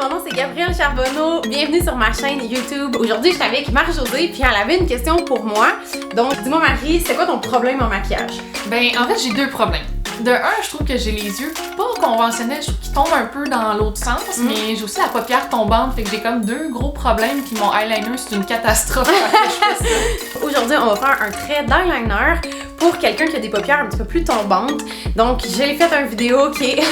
mon nom c'est Gabrielle Charbonneau, bienvenue sur ma chaîne YouTube. Aujourd'hui, je suis avec Marie-Josée, puis elle avait une question pour moi. Donc, dis-moi Marie, c'est quoi ton problème en maquillage? Ben, en fait, j'ai deux problèmes. De un, je trouve que j'ai les yeux pas conventionnels, je trouve qu'ils tombent un peu dans l'autre sens, mais j'ai aussi la paupière tombante, fait que j'ai comme deux gros problèmes, puis mon eyeliner, c'est une catastrophe quand je fais ça. Aujourd'hui, on va faire un trait d'eyeliner pour quelqu'un qui a des paupières un petit peu plus tombantes. Donc, j'ai fait une vidéo qui est...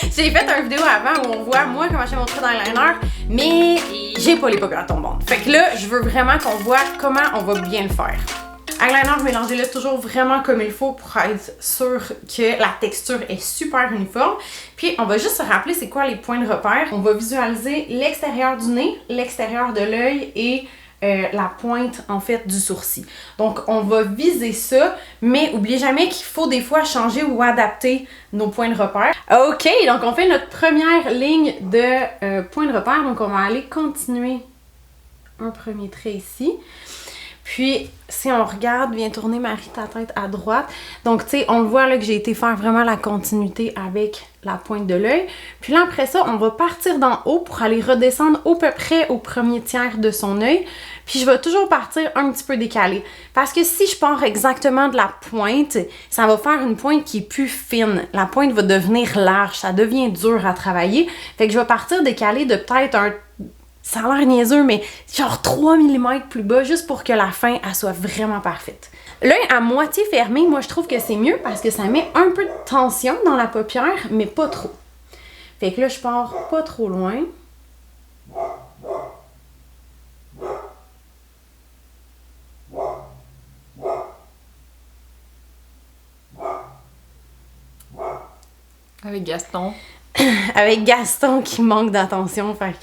j'ai fait une vidéo avant où on voit moi comment je fais mon trait d'eyeliner, mais j'ai pas les paupières tombantes. Fait que là, je veux vraiment qu'on voit comment on va bien le faire. Eyeliner, mélangez-le toujours vraiment comme il faut pour être sûr que la texture est super uniforme. Puis on va juste se rappeler c'est quoi les points de repère. On va visualiser l'extérieur du nez, l'extérieur de l'œil et la pointe en fait du sourcil. Donc on va viser ça, mais oubliez jamais qu'il faut des fois changer ou adapter nos points de repère. Ok, donc on fait notre première ligne de points de repère. Donc on va aller continuer un premier trait ici. Puis, si on regarde, viens tourner Marie ta tête à droite. Donc, tu sais, on le voit là que j'ai été faire vraiment la continuité avec la pointe de l'œil. Puis là, après ça, on va partir d'en haut pour aller redescendre à peu près au premier tiers de son œil. Puis, je vais toujours partir un petit peu décalé. Parce que si je pars exactement de la pointe, ça va faire une pointe qui est plus fine. La pointe va devenir large, ça devient dur à travailler. Fait que je vais partir décalé de peut-être un... Ça a l'air niaiseux, mais genre 3 mm plus bas, juste pour que la fin, elle soit vraiment parfaite. L'œil à moitié fermé, moi, je trouve que c'est mieux parce que ça met un peu de tension dans la paupière, mais pas trop. Fait que là, je pars pas trop loin. Avec Gaston. Avec Gaston qui manque d'attention, fait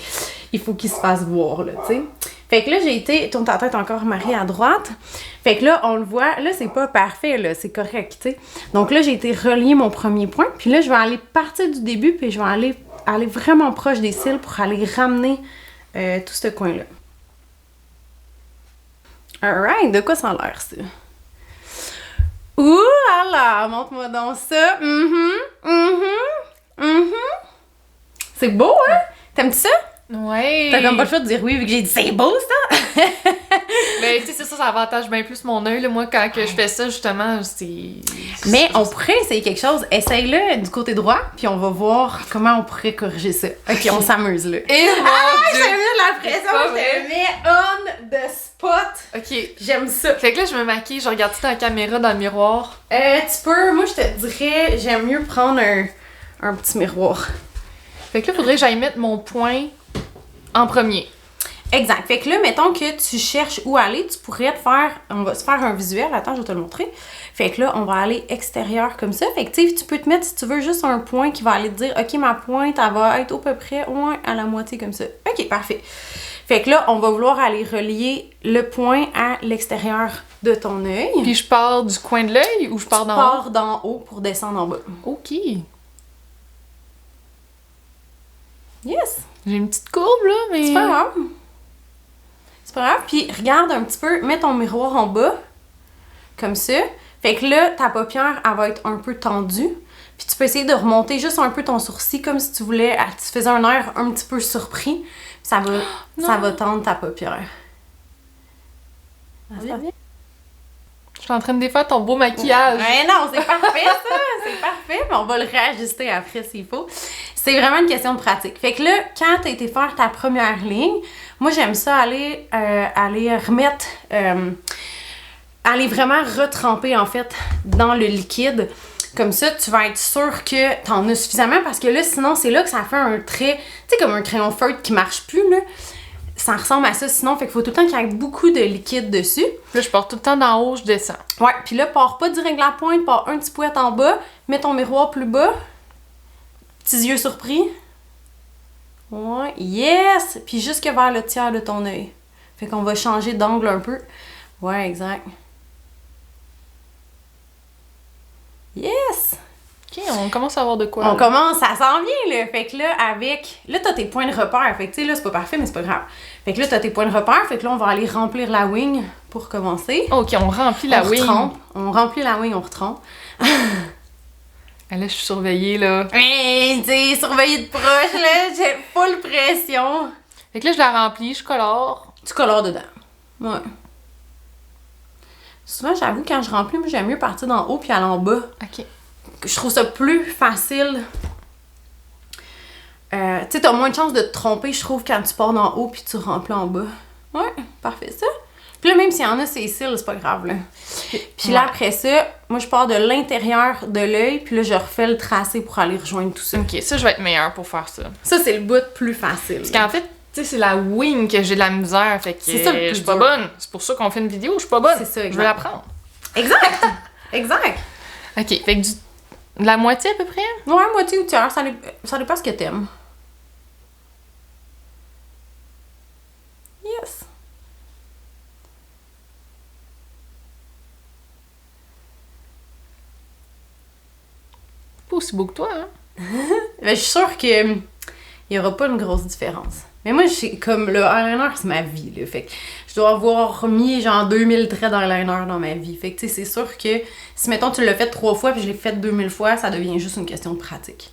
il faut qu'il se fasse voir, là, tu sais. Fait que là, j'ai été... Tourne ta tête encore, Marie, à droite. Fait que là, on le voit, là, c'est pas parfait, là, c'est correct, tu sais. Donc là, j'ai été relier mon premier point, puis là, je vais aller partir du début, puis je vais aller vraiment proche des cils pour aller ramener tout ce coin-là. Alright, de quoi ça a l'air, ça? Ouh là là, montre-moi donc ça. C'est beau, hein? T'aimes-tu ça? Ouais! T'as comme pas le choix de dire oui vu que j'ai dit c'est beau ça! Ben, tu sais, c'est ça, ça avantage bien plus mon œil, là. Moi, quand que je fais ça, justement, c'est... Mais on pourrait essayer quelque chose. Essaye-le du côté droit, puis on va voir comment on pourrait corriger ça. Ok, on s'amuse, là. Et mon Dieu! J'ai mis de la pression, je te mets on the spot! Ok. J'aime ça. Fait que là, je me maquille, je regarde tout dans la caméra, dans le miroir. Tu peux, moi je te dirais, j'aime mieux prendre un petit miroir. Fait que là, faudrait que j'aille mettre mon point en premier. Exact. Fait que là, mettons que tu cherches où aller, tu pourrais te faire... On va se faire un visuel. Attends, je vais te le montrer. Fait que là, on va aller extérieur comme ça. Fait que tu sais, tu peux te mettre, si tu veux, juste un point qui va aller te dire, OK, ma pointe, elle va être à peu près au moins à la moitié comme ça. OK, parfait. Fait que là, on va vouloir aller relier le point à l'extérieur de ton œil. Puis je pars du coin de l'œil ou je pars d'en haut? Tu pars d'en haut pour descendre en bas. OK. Yes! J'ai une petite courbe, là, mais... C'est pas grave. C'est pas grave. Puis regarde un petit peu, mets ton miroir en bas, comme ça. Fait que là, ta paupière, elle va être un peu tendue. Puis tu peux essayer de remonter juste un peu ton sourcil, comme si tu voulais, tu faisais un air un petit peu surpris. Ça va tendre ta paupière. Je suis en train de défaire ton beau maquillage. Ouais, non, c'est parfait ça, c'est parfait, mais on va le réajuster après s'il faut. C'est vraiment une question de pratique. Fait que là, quand tu as été faire ta première ligne, moi j'aime ça aller remettre, aller vraiment retremper en fait dans le liquide. Comme ça, tu vas être sûr que tu en as suffisamment parce que là, sinon, c'est là que ça fait un trait, tu sais, comme un crayon feutre qui marche plus, là. Ça ressemble à ça sinon, fait qu'il faut tout le temps qu'il y ait beaucoup de liquide dessus. Là, je pars tout le temps d'en haut, je descends. Ouais, puis là, pars pas direct de la pointe, pars un petit pouette en bas, mets ton miroir plus bas. Petits yeux surpris. Ouais, yes! Puis jusque vers le tiers de ton œil. Fait qu'on va changer d'angle un peu. Ouais, exact. Yes! OK, on commence à avoir de quoi. On commence, ça s'en vient, là. Fait que là, là, t'as tes points de repère. Fait que, tu sais, là, c'est pas parfait, mais c'est pas grave. Fait que là, t'as tes points de repère. Fait que là, on va aller remplir la wing pour commencer. OK, on remplit la wing. On remplit la wing, on retrempe. Ah, là, je suis surveillée, là. Mais, tu sais, surveiller de proche, là, j'ai full pression. Fait que là, je la remplis, je colore. Tu colores dedans. Ouais. Souvent, j'avoue, quand je remplis, moi, j'aime mieux partir d'en haut puis aller en bas. OK. Je trouve ça plus facile. Tu sais, t'as moins de chances de te tromper, je trouve, quand tu pars d'en haut puis tu remplis en bas. Ouais, parfait, ça. Puis là, même s'il y en a, c'est cils, c'est pas grave, là. Puis là, après ça, moi, je pars de l'intérieur de l'œil, puis là, je refais le tracé pour aller rejoindre tout ça. OK, ça, je vais être meilleure pour faire ça. Ça, c'est le bout plus facile. Parce qu'en fait, tu sais, c'est la wing que j'ai de la misère, fait que C'est ça le plus je suis pas dur. bonne. C'est pour ça qu'on fait une vidéo, je suis pas bonne. C'est ça, Je exact. vais l'apprendre. Exact! Exact! OK, fait que de la moitié à peu près? Ouais, moitié ou tiers, ça dépend ce que t'aimes. Yes! Pas aussi beau que toi, hein? Ben, je suis sûre que il y aura pas une grosse différence. Mais moi, comme le eyeliner, c'est ma vie, là. Fait que je dois avoir mis genre 2000 traits d'eyeliner dans ma vie. Fait que, tu sais, c'est sûr que si, mettons, tu l'as fait 3 fois puis je l'ai fait 2000 fois, ça devient juste une question de pratique.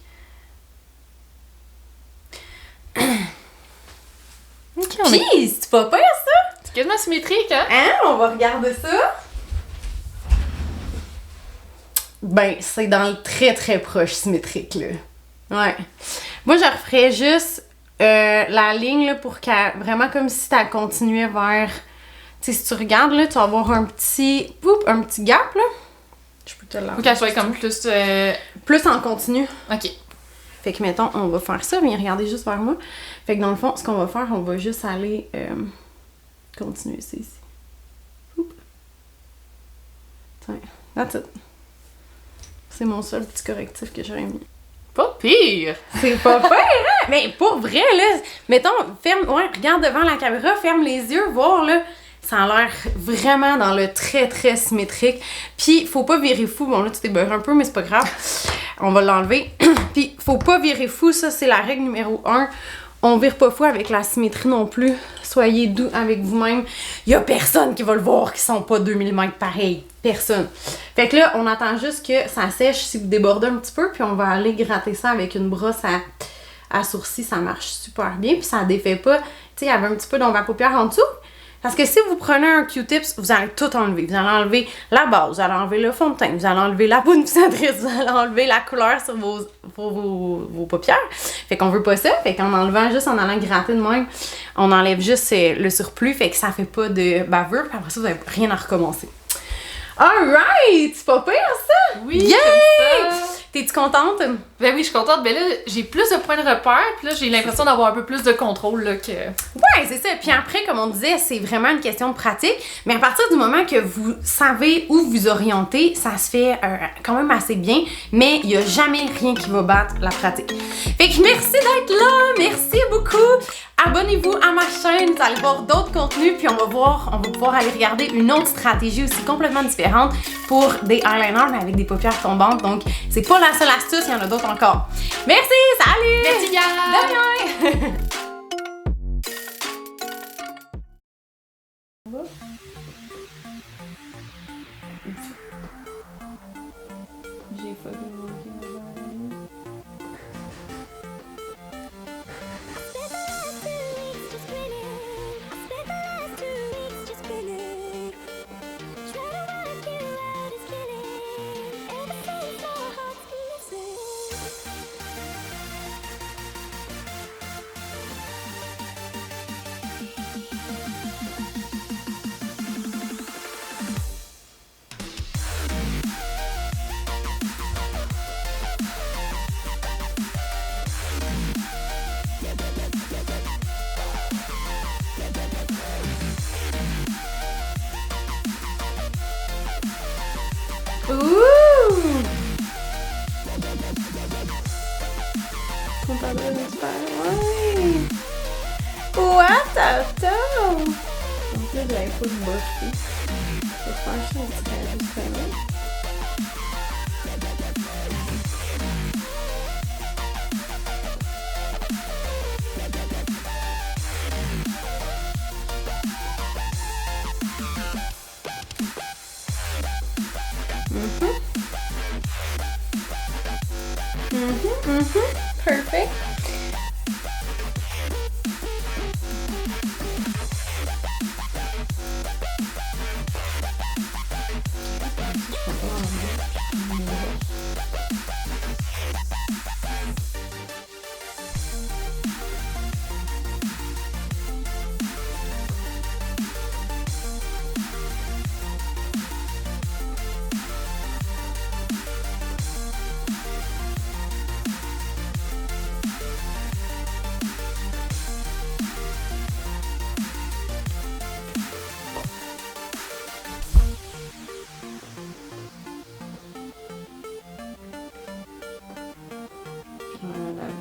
OK, Pis, c'est pas pire, ça? C'est quasiment symétrique, hein? Hein? On va regarder ça. Ben, c'est dans le très très proche symétrique, là. Ouais. Moi, je referais juste la ligne, là, pour qu'elle... Vraiment comme si t'as continué vers... Tu sais, si tu regardes, là, tu vas avoir un petit gap, là. Je peux te l'enlever. Faut qu'elle soit comme plus... Plus en continu. OK. Fait que, mettons, on va faire ça, mais regardez juste vers moi. Fait que, dans le fond, ce qu'on va faire, on va juste aller continuer ça ici. Oups. Tiens, that's it. C'est mon seul petit correctif que j'aurais mis. Pas pire! C'est pas pire, hein? Mais pour vrai, là, mettons, regarde devant la caméra, ferme les yeux, voir, là, ça a l'air vraiment dans le très, très symétrique. Puis, faut pas virer fou. Bon, là, tu t'es beurré un peu, mais c'est pas grave. On va l'enlever. Puis, faut pas virer fou, ça, c'est la règle numéro 1. On vire pas fou avec la symétrie non plus. Soyez doux avec vous-même. Y a personne qui va le voir qui sont pas 2 mm pareil. Personne. Fait que là, on attend juste que ça sèche si vous débordez un petit peu, puis on va aller gratter ça avec une brosse à sourcils. Ça marche super bien, puis ça défait pas. Tu sais, il y avait un petit peu d'ombre à paupières en dessous. Parce que si vous prenez un Q-tips, vous allez tout enlever. Vous allez enlever la base, vous allez enlever le fond de teint, vous allez enlever la poudre fixatrice, vous allez enlever la couleur sur vos paupières. Fait qu'on veut pas ça. Fait qu'en enlevant juste en allant gratter de même, on enlève juste le surplus. Fait que ça fait pas de bavure. Puis après ça, vous n'avez rien à recommencer. Alright! C'est pas pire ça? Oui, Yay! comme ça. T'es-tu contente? Ben oui, je suis contente. Ben là, j'ai plus de points de repère, puis là, j'ai l'impression d'avoir un peu plus de contrôle, là, que... Ouais, c'est ça. Puis après, comme on disait, c'est vraiment une question de pratique. Mais à partir du moment que vous savez où vous orienter, ça se fait quand même assez bien. Mais il n'y a jamais rien qui va battre la pratique. Fait que merci d'être là. Merci beaucoup. Abonnez-vous à ma chaîne. Vous allez voir d'autres contenus. Puis on va pouvoir aller regarder une autre stratégie aussi complètement différente pour des eyeliners, mais avec des paupières tombantes. Donc, c'est pas la seule astuce. Il y en a d'autres encore. Merci. Salut. Merci, Yann! De rien. J'ai pas Ouh! On parle de l'espère, ouais! What the donc là, j'avais pas de bosser. Je vais faire ça, on dirait juste là. Perfect.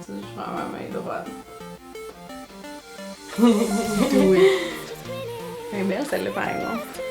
Je prends ma main droite. Oui. Elle est belle celle-là par exemple.